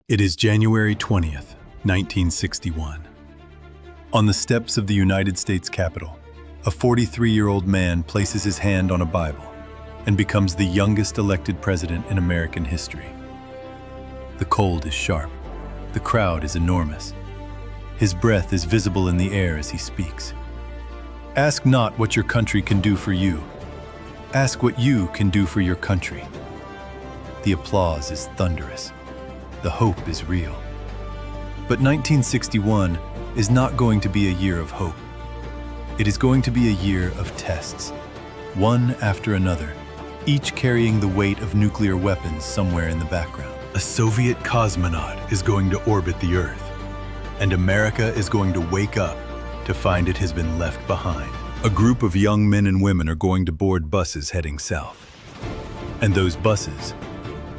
It is January 20th, 1961. On the steps of the United States Capitol, a 43-year-old man places his hand on a Bible and becomes the youngest elected president in American history. The cold is sharp. The crowd is enormous. His breath is visible in the air as he speaks. Ask not what your country can do for you. Ask what you can do for your country. The applause is thunderous. The hope is real. But 1961 is not going to be a year of hope. It is going to be a year of tests, one after another, each carrying the weight of nuclear weapons somewhere in the background. A Soviet cosmonaut is going to orbit the Earth, and America is going to wake up to find it has been left behind. A group of young men and women are going to board buses heading south, and those buses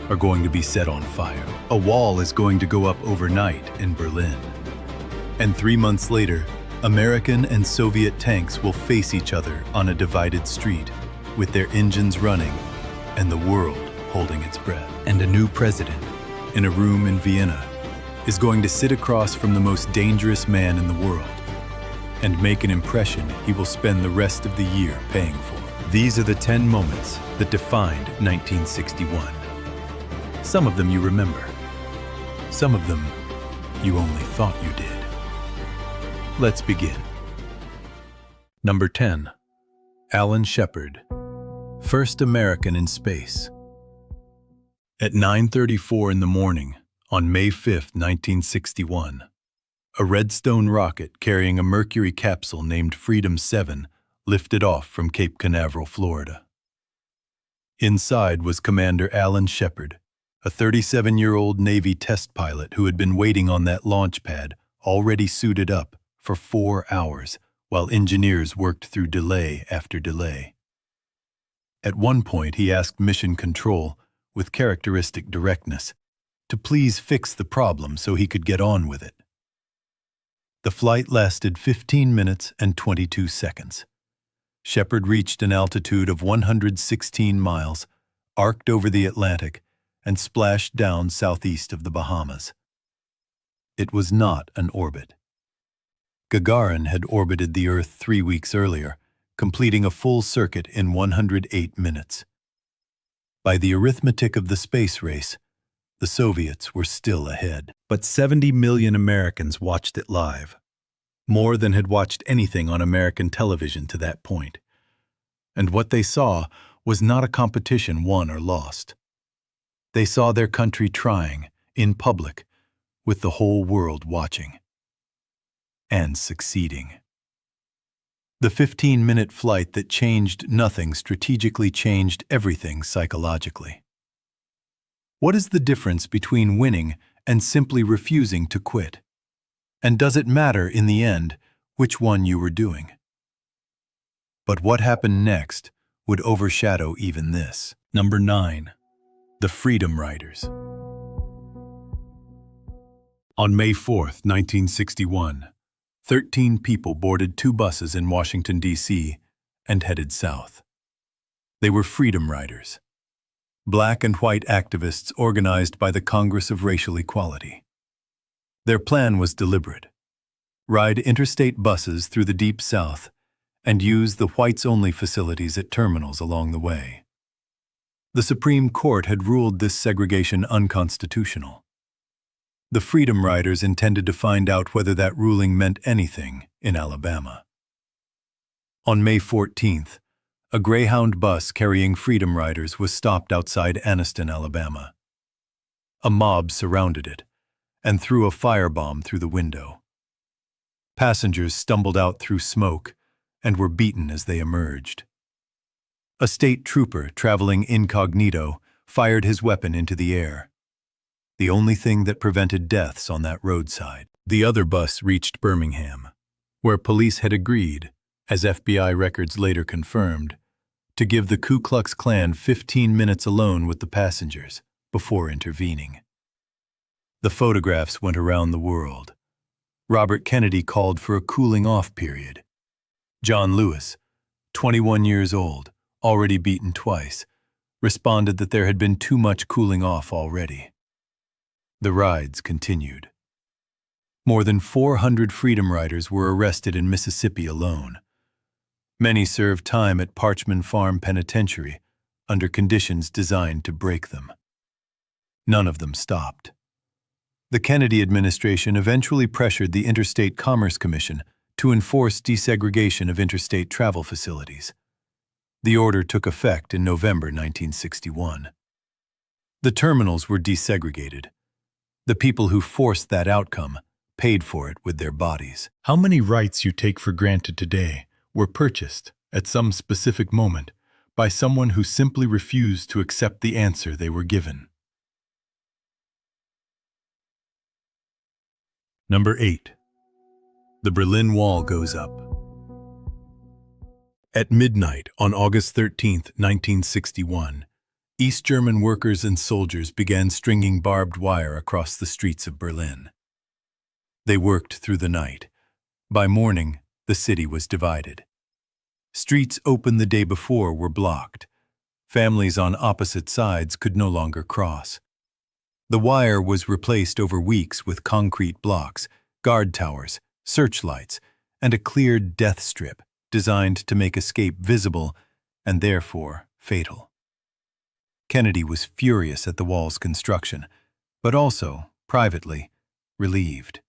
are going to be set on fire. A wall is going to go up overnight in Berlin. And 3 months later, American and Soviet tanks will face each other on a divided street, with their engines running and the world holding its breath. And a new president, in a room in Vienna, is going to sit across from the most dangerous man in the world and make an impression he will spend the rest of the year paying for. These are the 10 moments that defined 1961. Some of them you remember. Some of them you only thought you did. Let's begin. Number 10. Alan Shepard, first American in space. At 9:34 in the morning, on May 5, 1961, a Redstone rocket carrying a Mercury capsule named Freedom 7 lifted off from Cape Canaveral, Florida. Inside was Commander Alan Shepard, a 37-year-old Navy test pilot who had been waiting on that launch pad, already suited up, for 4 hours, while engineers worked through delay after delay. At one point, he asked Mission Control, with characteristic directness, to please fix the problem so he could get on with it. The flight lasted 15 minutes and 22 seconds. Shepard reached an altitude of 116 miles, arced over the Atlantic, and splashed down southeast of the Bahamas. It was not an orbit. Gagarin had orbited the Earth 3 weeks earlier, completing a full circuit in 108 minutes. By the arithmetic of the space race, the Soviets were still ahead. But 70 million Americans watched it live, more than had watched anything on American television to that point. And what they saw was not a competition won or lost. They saw their country trying, in public, with the whole world watching. And succeeding. The 15-minute flight that changed nothing strategically changed everything psychologically. What is the difference between winning and simply refusing to quit? And does it matter in the end which one you were doing? But what happened next would overshadow even this. Number 9. The Freedom Riders. On May 4, 1961, 13 people boarded 2 buses in Washington, D.C. and headed south. They were Freedom Riders, black and white activists organized by the Congress of Racial Equality. Their plan was deliberate: ride interstate buses through the Deep South and use the whites-only facilities at terminals along the way. The Supreme Court had ruled this segregation unconstitutional. The Freedom Riders intended to find out whether that ruling meant anything in Alabama. On May 14th, a Greyhound bus carrying Freedom Riders was stopped outside Anniston, Alabama. A mob surrounded it and threw a firebomb through the window. Passengers stumbled out through smoke and were beaten as they emerged. A state trooper traveling incognito fired his weapon into the air, the only thing that prevented deaths on that roadside. The other bus reached Birmingham, where police had agreed, as FBI records later confirmed, to give the Ku Klux Klan 15 minutes alone with the passengers before intervening. The photographs went around the world. Robert Kennedy called for a cooling-off period. John Lewis, 21 years old, already beaten twice, responded that there had been too much cooling off already. The rides continued. More than 400 Freedom Riders were arrested in Mississippi alone. Many served time at Parchman Farm Penitentiary under conditions designed to break them. None of them stopped. The Kennedy administration eventually pressured the Interstate Commerce Commission to enforce desegregation of interstate travel facilities. The order took effect in November 1961. The terminals were desegregated. The people who forced that outcome paid for it with their bodies. How many rights you take for granted today were purchased, at some specific moment, by someone who simply refused to accept the answer they were given? Number 8. The Berlin Wall goes up. At midnight on August 13, 1961, East German workers and soldiers began stringing barbed wire across the streets of Berlin. They worked through the night. By morning, the city was divided. Streets open the day before were blocked. Families on opposite sides could no longer cross. The wire was replaced over weeks with concrete blocks, guard towers, searchlights, and a cleared death strip designed to make escape visible and therefore fatal. Kennedy was furious at the wall's construction, but also, privately, relieved.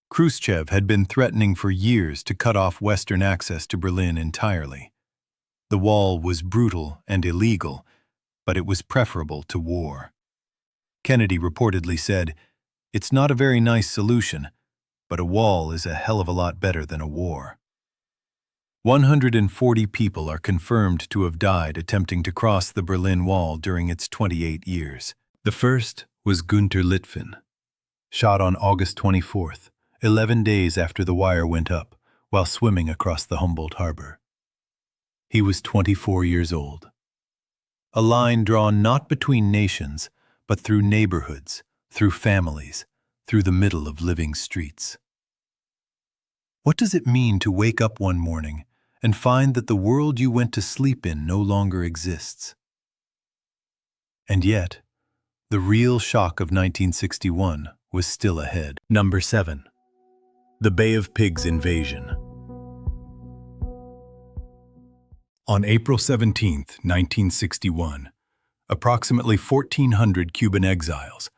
Khrushchev had been threatening for years to cut off Western access to Berlin entirely. The wall was brutal and illegal, but it was preferable to war. Kennedy reportedly said, "It's not a very nice solution, but a wall is a hell of a lot better than a war." 140 people are confirmed to have died attempting to cross the Berlin Wall during its 28 years. The first was Günter Litvin, shot on August 24th, 11 days after the wire went up, while swimming across the Humboldt Harbor. He was 24 years old. A line drawn not between nations, but through neighborhoods, through families, through the middle of living streets. What does it mean to wake up one morning and find that the world you went to sleep in no longer exists? And yet, the real shock of 1961 was still ahead. Number 7. The Bay of Pigs invasion. On April 17, 1961, approximately 1,400 Cuban exiles,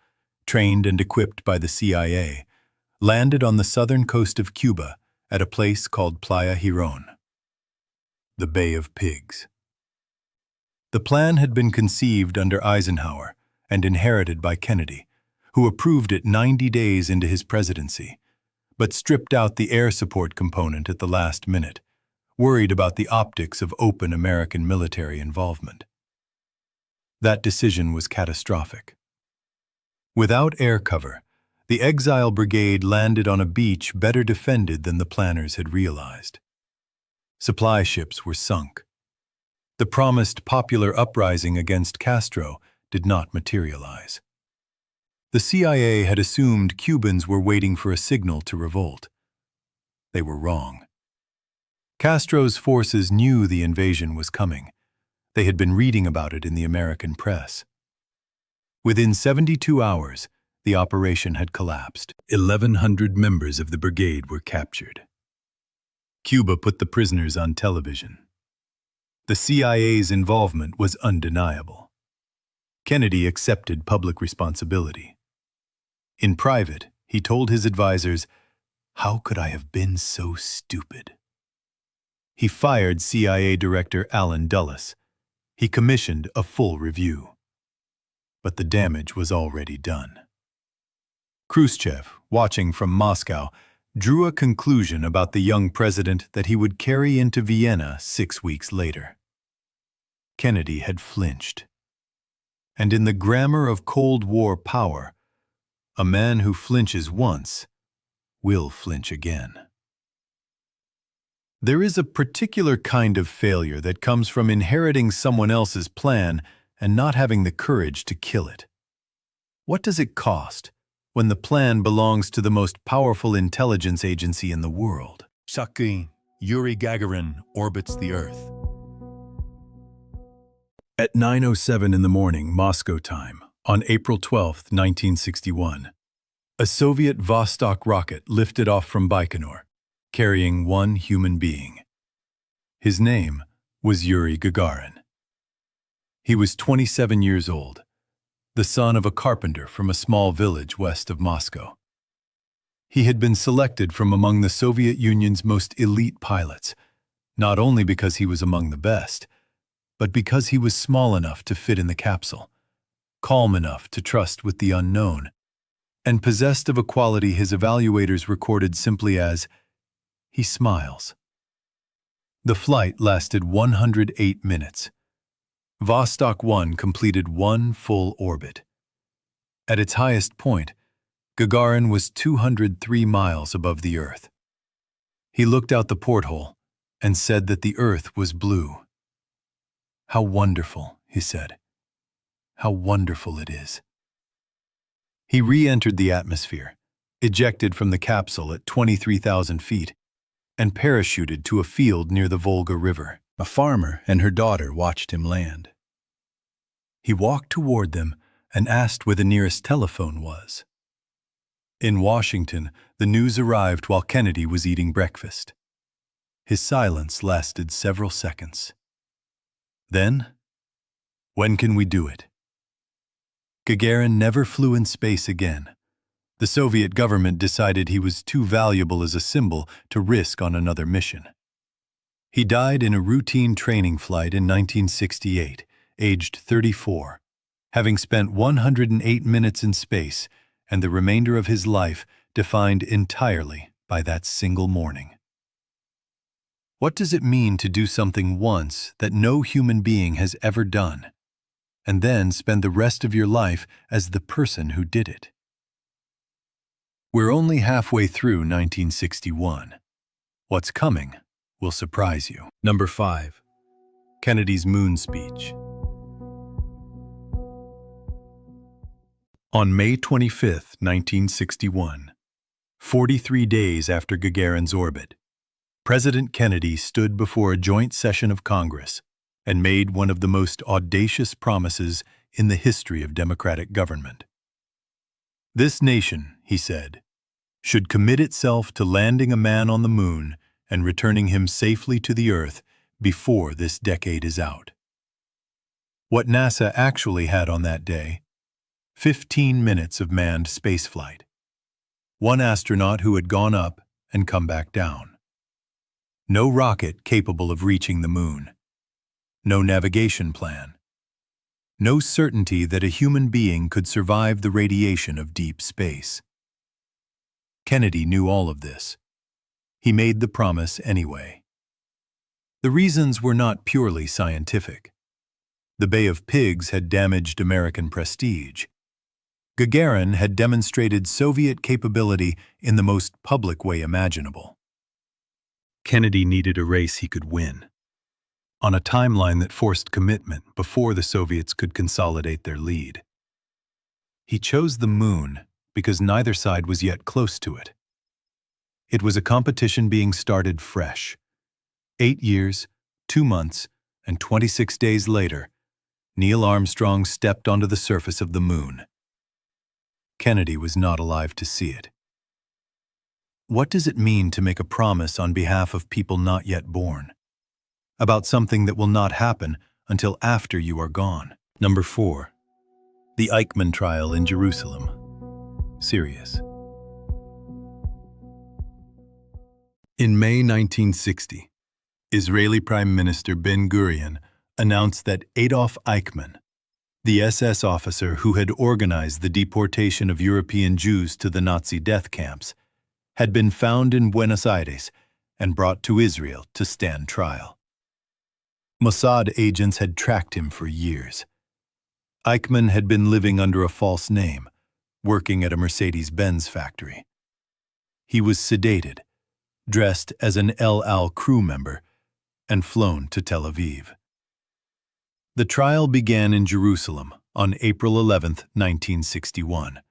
trained and equipped by the CIA, landed on the southern coast of Cuba at a place called Playa Girón. The Bay of Pigs. The plan had been conceived under Eisenhower and inherited by Kennedy, who approved it 90 days into his presidency, but stripped out the air support component at the last minute, worried about the optics of open American military involvement. That decision was catastrophic. Without air cover, the exile brigade landed on a beach better defended than the planners had realized. Supply ships were sunk. The promised popular uprising against Castro did not materialize. The CIA had assumed Cubans were waiting for a signal to revolt. They were wrong. Castro's forces knew the invasion was coming. They had been reading about it in the American press. Within 72 hours, the operation had collapsed. 1,100 members of the brigade were captured. Cuba put the prisoners on television. The CIA's involvement was undeniable. Kennedy accepted public responsibility. In private, he told his advisors, "How could I have been so stupid?" He fired CIA Director Allen Dulles. He commissioned a full review. But the damage was already done. Khrushchev, watching from Moscow, drew a conclusion about the young president that he would carry into Vienna 6 weeks later. Kennedy had flinched. And in the grammar of Cold War power, a man who flinches once will flinch again. There is a particular kind of failure that comes from inheriting someone else's plan and not having the courage to kill it. What does it cost when the plan belongs to the most powerful intelligence agency in the world? Yuri Gagarin orbits the Earth. At 9:07 in the morning, Moscow time, On April 12, 1961, a Soviet Vostok rocket lifted off from Baikonur, carrying one human being. His name was Yuri Gagarin. He was 27 years old, the son of a carpenter from a small village west of Moscow. He had been selected from among the Soviet Union's most elite pilots, not only because he was among the best, but because he was small enough to fit in the capsule, calm enough to trust with the unknown, and possessed of a quality his evaluators recorded simply as, "He smiles." The flight lasted 108 minutes. Vostok 1 completed one full orbit. At its highest point, Gagarin was 203 miles above the Earth. He looked out the porthole and said that the Earth was blue. "How wonderful," he said. "How wonderful it is." He re-entered the atmosphere, ejected from the capsule at 23,000 feet, and parachuted to a field near the Volga River. A farmer and her daughter watched him land. He walked toward them and asked where the nearest telephone was. In Washington, the news arrived while Kennedy was eating breakfast. His silence lasted several seconds. Then, "When can we do it?" Gagarin never flew in space again. The Soviet government decided he was too valuable as a symbol to risk on another mission. He died in a routine training flight in 1968, aged 34, having spent 108 minutes in space and the remainder of his life defined entirely by that single morning. What does it mean to do something once that no human being has ever done, and then spend the rest of your life as the person who did it? We're only halfway through 1961. What's coming will surprise you. Number 5. Kennedy's moon speech. On May 25, 1961, 43 days after Gagarin's orbit, President Kennedy stood before a joint session of Congress and made one of the most audacious promises in the history of democratic government. "This nation," he said, "should commit itself to landing a man on the moon and returning him safely to the Earth before this decade is out." What NASA actually had on that day: 15 minutes of manned spaceflight. One astronaut who had gone up and come back down. No rocket capable of reaching the moon. No navigation plan. No certainty that a human being could survive the radiation of deep space. Kennedy knew all of this. He made the promise anyway. The reasons were not purely scientific. The Bay of Pigs had damaged American prestige. Gagarin had demonstrated Soviet capability in the most public way imaginable. Kennedy needed a race he could win, on a timeline that forced commitment before the Soviets could consolidate their lead. He chose the moon because neither side was yet close to it. It was a competition being started fresh. 8 years, 2 months, and 26 days later, Neil Armstrong stepped onto the surface of the moon. Kennedy was not alive to see it. What does it mean to make a promise on behalf of people not yet born? About something that will not happen until after you are gone. Number 4. The Eichmann trial in Jerusalem. Serious. In May 1960, Israeli Prime Minister Ben-Gurion announced that Adolf Eichmann, the SS officer who had organized the deportation of European Jews to the Nazi death camps, had been found in Buenos Aires and brought to Israel to stand trial. Mossad agents had tracked him for years. Eichmann had been living under a false name, working at a Mercedes-Benz factory. He was sedated, dressed as an El Al crew member, and flown to Tel Aviv. The trial began in Jerusalem on April 11, 1961.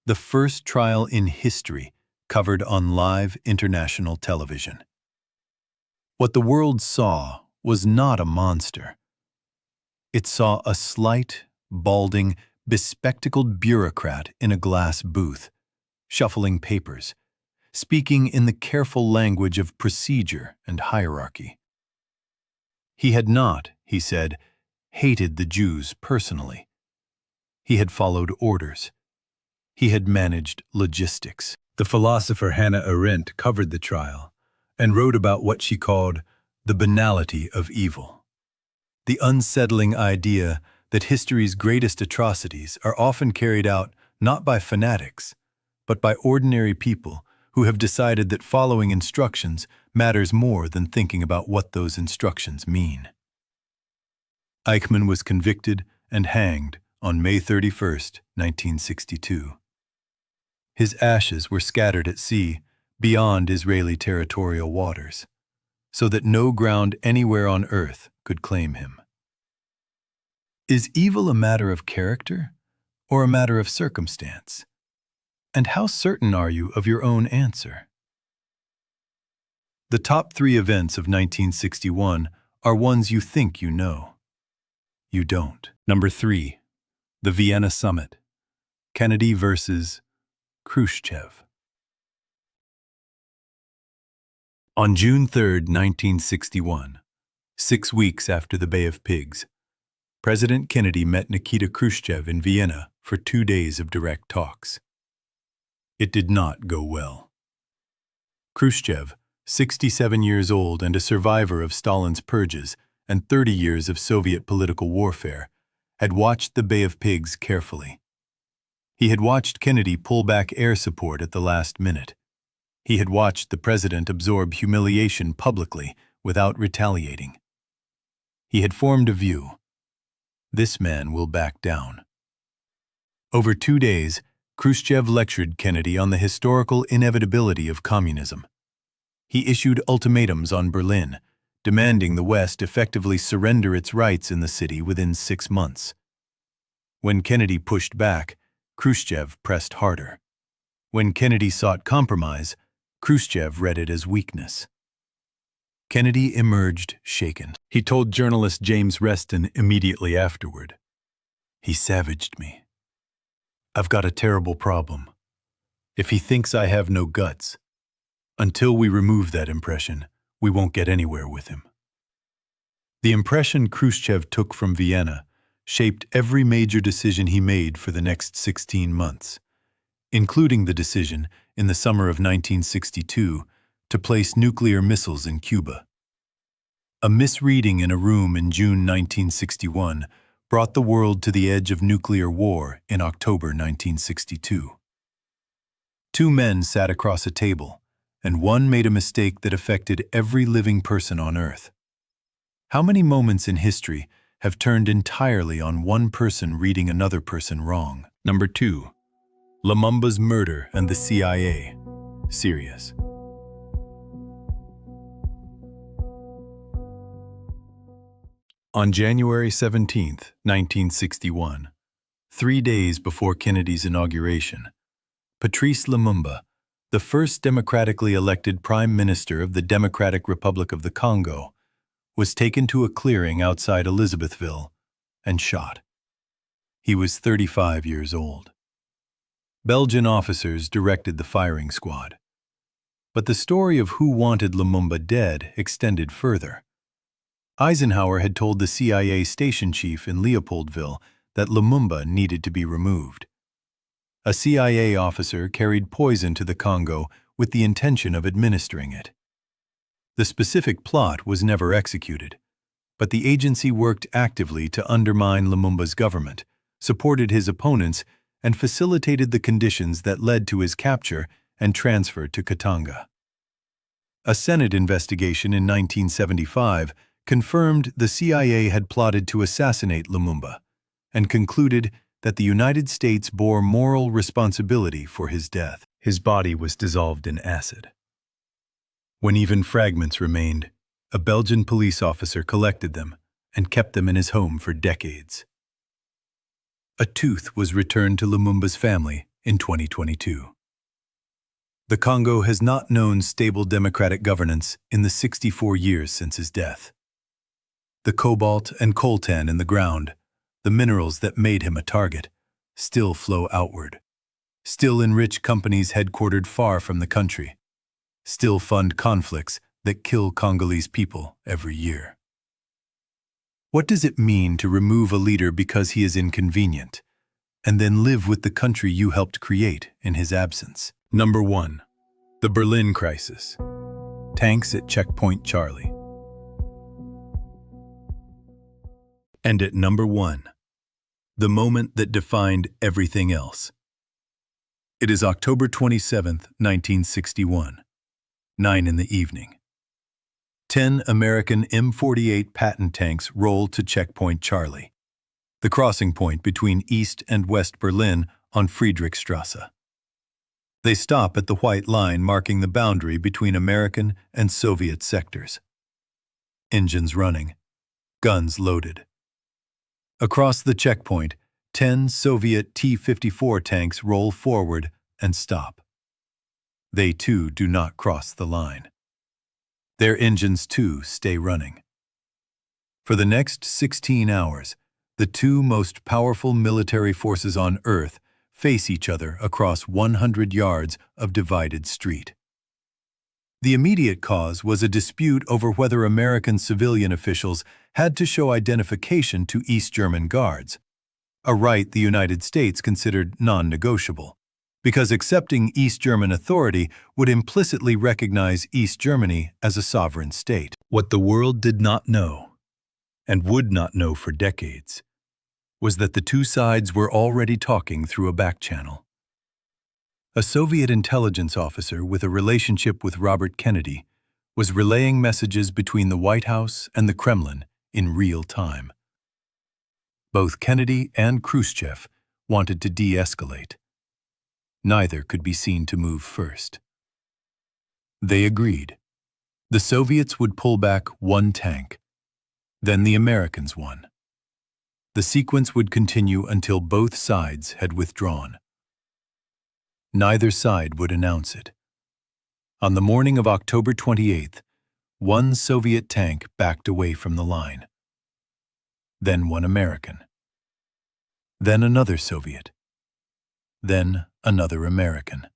The first trial in history covered on live international television. What the world saw was not a monster. It saw a slight, balding, bespectacled bureaucrat in a glass booth, shuffling papers, speaking in the careful language of procedure and hierarchy. He had not, he said, hated the Jews personally. He had followed orders. He had managed logistics. The philosopher Hannah Arendt covered the trial and wrote about what she called the banality of evil. The unsettling idea that history's greatest atrocities are often carried out not by fanatics, but by ordinary people who have decided that following instructions matters more than thinking about what those instructions mean. Eichmann was convicted and hanged on May 31, 1962. His ashes were scattered at sea beyond Israeli territorial waters, so that no ground anywhere on earth could claim him. Is evil a matter of character or a matter of circumstance? And how certain are you of your own answer? The top 3 events of 1961 are ones you think you know. You don't. Number 3. The Vienna Summit. Kennedy versus Khrushchev. On June 3, 1961, 6 weeks after the Bay of Pigs, President Kennedy met Nikita Khrushchev in Vienna for 2 days of direct talks. It did not go well. Khrushchev, 67 years old and a survivor of Stalin's purges and 30 years of Soviet political warfare, had watched the Bay of Pigs carefully. He had watched Kennedy pull back air support at the last minute. He had watched the president absorb humiliation publicly without retaliating. He had formed a view. This man will back down. Over 2 days, Khrushchev lectured Kennedy on the historical inevitability of communism. He issued ultimatums on Berlin, demanding the West effectively surrender its rights in the city within 6 months. When Kennedy pushed back, Khrushchev pressed harder. When Kennedy sought compromise, Khrushchev read it as weakness. Kennedy emerged shaken. He told journalist James Reston immediately afterward, "He savaged me. I've got a terrible problem. If he thinks I have no guts, until we remove that impression, we won't get anywhere with him." The impression Khrushchev took from Vienna shaped every major decision he made for the next 16 months, including the decision in the summer of 1962 to place nuclear missiles in Cuba. A misreading in a room in June 1961 brought the world to the edge of nuclear war in October 1962. 2 men sat across a table, and one made a mistake that affected every living person on Earth. How many moments in history have turned entirely on one person reading another person wrong? Number 2. Lumumba's murder and the CIA. Serious. On January 17, 1961, 3 days before Kennedy's inauguration, Patrice Lumumba, the first democratically elected Prime Minister of the Democratic Republic of the Congo, was taken to a clearing outside Elizabethville and shot. He was 35 years old. Belgian officers directed the firing squad. But the story of who wanted Lumumba dead extended further. Eisenhower had told the CIA station chief in Leopoldville that Lumumba needed to be removed. A CIA officer carried poison to the Congo with the intention of administering it. The specific plot was never executed, but the agency worked actively to undermine Lumumba's government, supported his opponents, and facilitated the conditions that led to his capture and transfer to Katanga. A Senate investigation in 1975 confirmed the CIA had plotted to assassinate Lumumba and concluded that the United States bore moral responsibility for his death. His body was dissolved in acid. When even fragments remained, a Belgian police officer collected them and kept them in his home for decades. A tooth was returned to Lumumba's family in 2022. The Congo has not known stable democratic governance in the 64 years since his death. The cobalt and coltan in the ground, the minerals that made him a target, still flow outward, still enrich companies headquartered far from the country, still fund conflicts that kill Congolese people every year. What does it mean to remove a leader because he is inconvenient, and then live with the country you helped create in his absence? Number 1. The Berlin Crisis. Tanks at Checkpoint Charlie. And at number 1, the moment that defined everything else. It is October 27, 1961, 9 in the evening. 10 American M48 Patton tanks roll to Checkpoint Charlie, the crossing point between East and West Berlin on Friedrichstrasse. They stop at the white line marking the boundary between American and Soviet sectors. Engines running, guns loaded. Across the checkpoint, 10 Soviet T-54 tanks roll forward and stop. They too do not cross the line. Their engines too stay running. For the next 16 hours, the two most powerful military forces on Earth face each other across 100 yards of divided street. The immediate cause was a dispute over whether American civilian officials had to show identification to East German guards, a right the United States considered non-negotiable, because accepting East German authority would implicitly recognize East Germany as a sovereign state. What the world did not know, and would not know for decades, was that the two sides were already talking through a back channel. A Soviet intelligence officer with a relationship with Robert Kennedy was relaying messages between the White House and the Kremlin in real time. Both Kennedy and Khrushchev wanted to de-escalate. Neither could be seen to move first. They agreed. The Soviets would pull back one tank, then the Americans one. The sequence would continue until both sides had withdrawn. Neither side would announce it. On the morning of October 28th, one Soviet tank backed away from the line. Then one American. Then another Soviet. Then another American.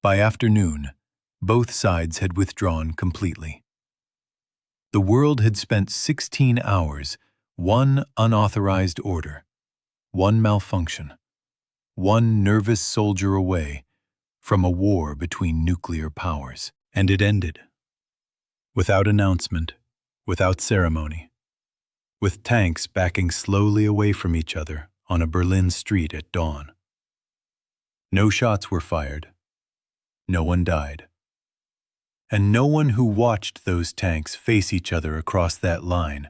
By afternoon, both sides had withdrawn completely. The world had spent 16 hours, one unauthorized order, one malfunction, one nervous soldier away from a war between nuclear powers. And it ended. Without announcement, without ceremony, with tanks backing slowly away from each other on a Berlin street at dawn. No shots were fired. No one died. And no one who watched those tanks face each other across that line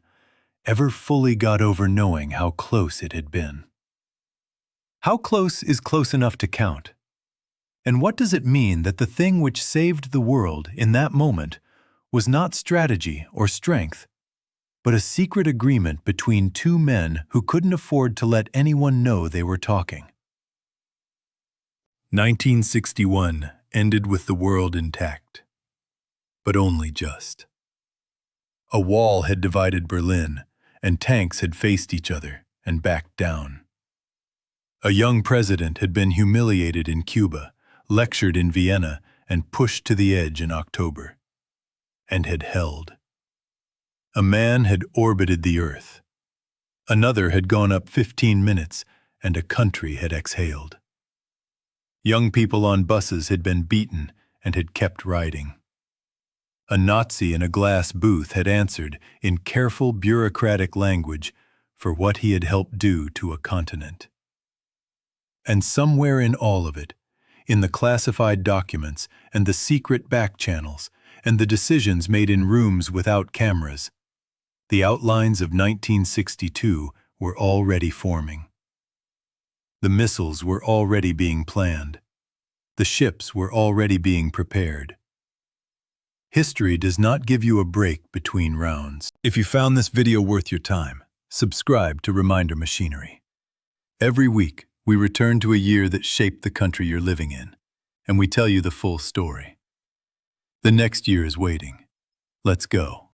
ever fully got over knowing how close it had been. How close is close enough to count? And what does it mean that the thing which saved the world in that moment was not strategy or strength, but a secret agreement between two men who couldn't afford to let anyone know they were talking? 1961 ended with the world intact, but only just. A wall had divided Berlin, and tanks had faced each other and backed down. A young president had been humiliated in Cuba, lectured in Vienna, and pushed to the edge in October, and had held. A man had orbited the earth. Another had gone up 15 minutes, and a country had exhaled. Young people on buses had been beaten and had kept riding. A Nazi in a glass booth had answered in careful bureaucratic language for what he had helped do to a continent. And somewhere in all of it, in the classified documents and the secret back channels and the decisions made in rooms without cameras, the outlines of 1962 were already forming. The missiles were already being planned. The ships were already being prepared. History does not give you a break between rounds. If you found this video worth your time, subscribe to Reminder Machinery. Every week, we return to a year that shaped the country you're living in, and we tell you the full story. The next year is waiting. Let's go.